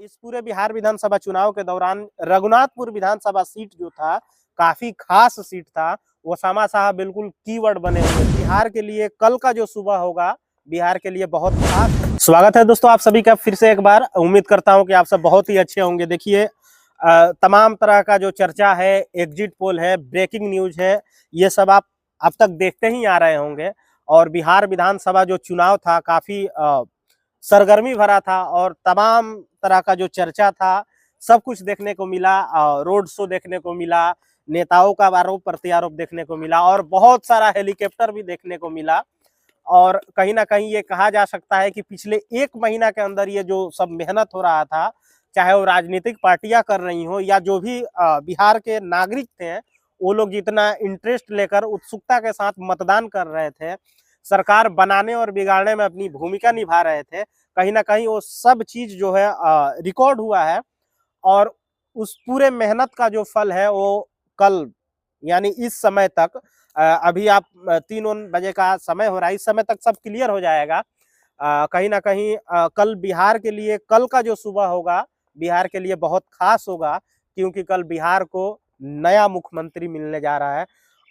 इस पूरे बिहार विधानसभा चुनाव के दौरान रघुनाथपुर विधानसभा सीट जो था काफी खास सीट था। ओसामा साहब बिल्कुल कीवर्ड बने हुए बिहार के लिए। कल का जो सुबह होगा बिहार के लिए बहुत खास। स्वागत है दोस्तों आप सभी का फिर से एक बार। उम्मीद करता हूं कि आप सब बहुत ही अच्छे होंगे। देखिए तमाम तरह का जो चर्चा है, एग्जिट पोल है, ब्रेकिंग न्यूज है, ये सब आप अब तक देखते ही आ रहे होंगे। और बिहार विधानसभा जो चुनाव था काफी सरगर्मी भरा था और तमाम तरह का जो चर्चा था सब कुछ देखने को मिला। रोड शो देखने को मिला, नेताओं का आरोप प्रत्यारोप देखने को मिला और बहुत सारा हेलीकॉप्टर भी देखने को मिला। और कहीं ना कहीं ये कहा जा सकता है कि पिछले एक महीना के अंदर ये जो सब मेहनत हो रहा था, चाहे वो राजनीतिक पार्टियां कर रही हो या जो भी बिहार के नागरिक थे, वो लोग जितना इंटरेस्ट लेकर उत्सुकता के साथ मतदान कर रहे थे, सरकार बनाने और बिगाड़ने में अपनी भूमिका निभा रहे थे, कहीं ना कहीं वो सब चीज जो है रिकॉर्ड हुआ है। और उस पूरे मेहनत का जो फल है वो कल यानी इस समय तक अभी आप 3 बजे का समय हो रहा है, इस समय तक सब क्लियर हो जाएगा। कहीं ना कहीं कल बिहार के लिए, कल का जो सुबह होगा बिहार के लिए बहुत खास होगा, क्योंकि कल बिहार को नया मुख्यमंत्री मिलने जा रहा है।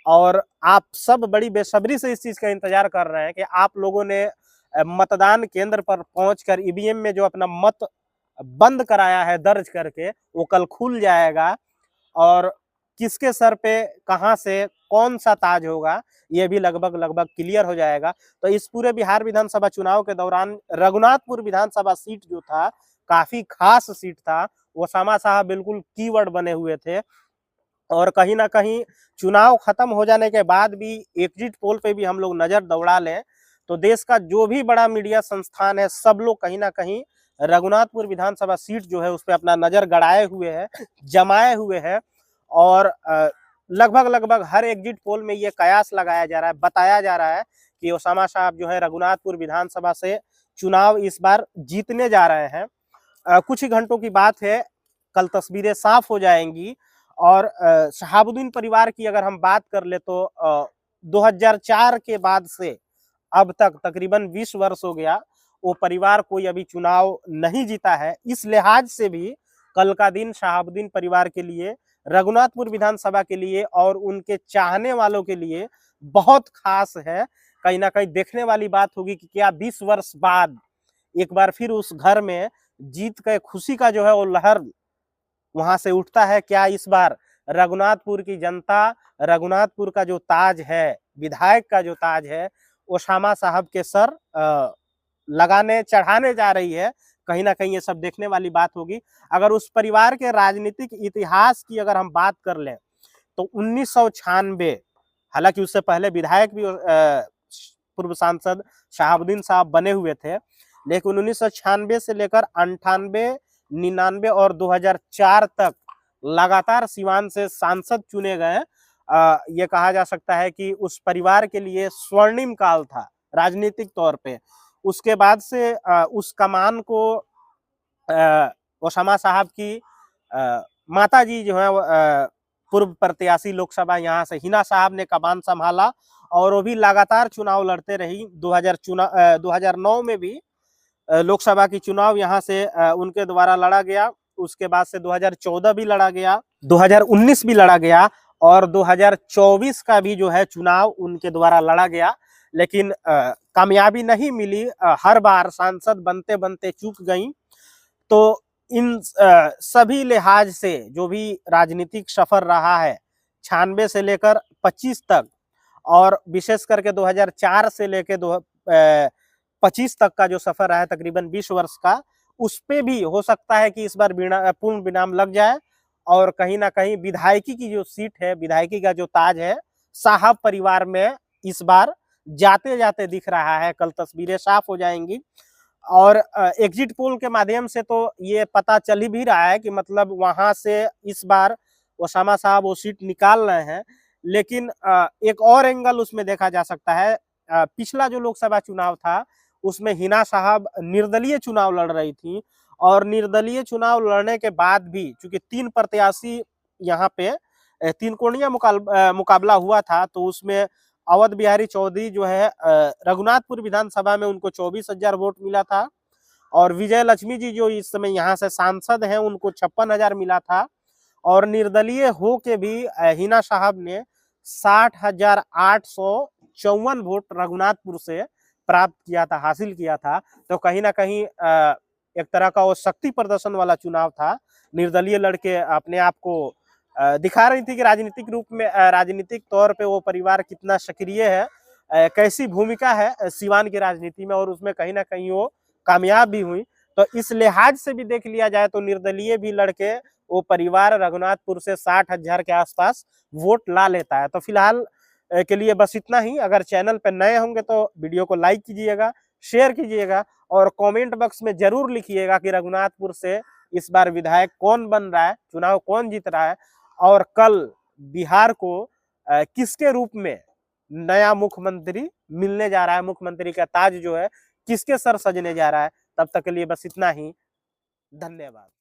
और आप सब बड़ी बेसब्री से इस चीज का इंतजार कर रहे हैं कि आप लोगों ने मतदान केंद्र पर पहुंचकर ईवीएम में जो अपना मत बंद कराया है दर्ज करके, वो कल खुल जाएगा। और किसके सर पे कहां से कौन सा ताज होगा ये भी लगभग लगभग क्लियर हो जाएगा। तो इस पूरे बिहार विधानसभा चुनाव के दौरान रघुनाथपुर विधानसभा सीट जो था काफी खास सीट था। ओसामा साहब बिल्कुल कीवर्ड बने हुए थे। और कहीं ना कहीं चुनाव खत्म हो जाने के बाद भी एग्जिट पोल पे भी हम लोग नजर दौड़ा लें तो देश का जो भी बड़ा मीडिया संस्थान है, सब लोग कहीं ना कहीं रघुनाथपुर विधानसभा सीट जो है उस पर अपना नजर गड़ाए हुए है, जमाए हुए है। और लगभग लगभग हर एग्जिट पोल में ये कयास लगाया जा रहा है, बताया जा रहा है कि ओसामा साहब जो है रघुनाथपुर विधानसभा से चुनाव इस बार जीतने जा रहे हैं। कुछ ही घंटों की बात है, कल तस्वीरें साफ हो जाएंगी। और शहाबुद्दीन परिवार की अगर हम बात कर ले तो 2004 के बाद से अब तक तकरीबन 20 वर्ष हो गया, वो परिवार कोई अभी चुनाव नहीं जीता है। इस लिहाज से भी कल का दिन शहाबुद्दीन परिवार के लिए, रघुनाथपुर विधानसभा के लिए और उनके चाहने वालों के लिए बहुत खास है। कहीं ना कहीं देखने वाली बात होगी कि क्या 20 वर्ष बाद एक बार फिर उस घर में जीत के खुशी का जो है वो लहर वहां से उठता है। क्या इस बार रघुनाथपुर की जनता रघुनाथपुर का जो ताज है, विधायक का जो ताज है, ओसामा साहब के सर लगाने चढ़ाने जा रही है? कहीं ना कहीं ये सब देखने वाली बात होगी। अगर उस परिवार के राजनीतिक इतिहास की अगर हम बात कर लें तो 1996, हालांकि उससे पहले विधायक भी पूर्व सांसद शहाबुद्दीन साहब बने हुए थे, लेकिन 1996 से लेकर 98, 99 और 2004 तक लगातार सिवान से सांसद चुने गए। ये कहा जा सकता है कि उस परिवार के लिए स्वर्णिम काल था राजनीतिक तौर पे। उसके बाद से उस कमान को ओसामा साहब की माता जी जो है पूर्व प्रत्याशी लोकसभा यहाँ से हिना साहब ने कमान संभाला और वो भी लगातार चुनाव लड़ते रही। 2009 में भी लोकसभा की चुनाव यहाँ से उनके द्वारा लड़ा गया। उसके बाद से 2014 भी लड़ा गया, 2019 भी लड़ा गया और 2024 का भी जो है चुनाव उनके द्वारा लड़ा गया, लेकिन कामयाबी नहीं मिली। हर बार सांसद बनते बनते चूक गई। तो इन सभी लिहाज से जो भी राजनीतिक सफर रहा है 96 से लेकर 25 तक और विशेष करके 2004 से लेकर 25 तक का जो सफर रहा है तकरीबन 20 वर्ष का, उस पे भी हो सकता है कि इस बार पूर्ण विराम लग जाए और कहीं ना कहीं विधायकी की जो सीट है, विधायकी का जो ताज है, साहब परिवार में इस बार जाते जाते दिख रहा है। कल तस्वीरें साफ हो जाएंगी और एग्जिट पोल के माध्यम से तो ये पता चल ही भी रहा है कि मतलब वहां से इस बार ओसामा साहब वो सीट निकाल रहे हैं। लेकिन एक और एंगल उसमें देखा जा सकता है। पिछला जो लोकसभा चुनाव था उसमें हिना साहब निर्दलीय चुनाव लड़ रही थी और निर्दलीय चुनाव लड़ने के बाद भी चूंकि 3 प्रत्याशी यहाँ पे 3 कोणीय मुकाबला हुआ था, तो उसमें अवध बिहारी चौधरी जो है रघुनाथपुर विधानसभा में उनको 24,000 वोट मिला था और विजय लक्ष्मी जी जो इस समय यहाँ से सांसद हैं उनको 56,000 मिला था। और निर्दलीय हो के भी हिना साहब ने 60,854 वोट रघुनाथपुर से प्राप्त किया था, हासिल किया था। तो कहीं ना कहीं एक तरह का वो शक्ति प्रदर्शन वाला चुनाव था। निर्दलीय लड़के अपने आप को दिखा रही थी कि राजनीतिक रूप में, राजनीतिक तौर पे वो परिवार कितना सक्रिय है, कैसी भूमिका है सिवान की राजनीति में, और उसमें कहीं ना कहीं वो कामयाब भी हुई। तो इस लिहाज से भी देख लिया जाए तो निर्दलीय भी लड़के वो परिवार रघुनाथपुर से 60,000 के आसपास वोट ला लेता है। तो फिलहाल के लिए बस इतना ही। अगर चैनल पर नए होंगे तो वीडियो को लाइक कीजिएगा, शेयर कीजिएगा और कमेंट बॉक्स में जरूर लिखिएगा कि रघुनाथपुर से इस बार विधायक कौन बन रहा है, चुनाव कौन जीत रहा है, और कल बिहार को किसके रूप में नया मुख्यमंत्री मिलने जा रहा है, मुख्यमंत्री का ताज जो है किसके सर सजने जा रहा है। तब तक के लिए बस इतना ही। धन्यवाद।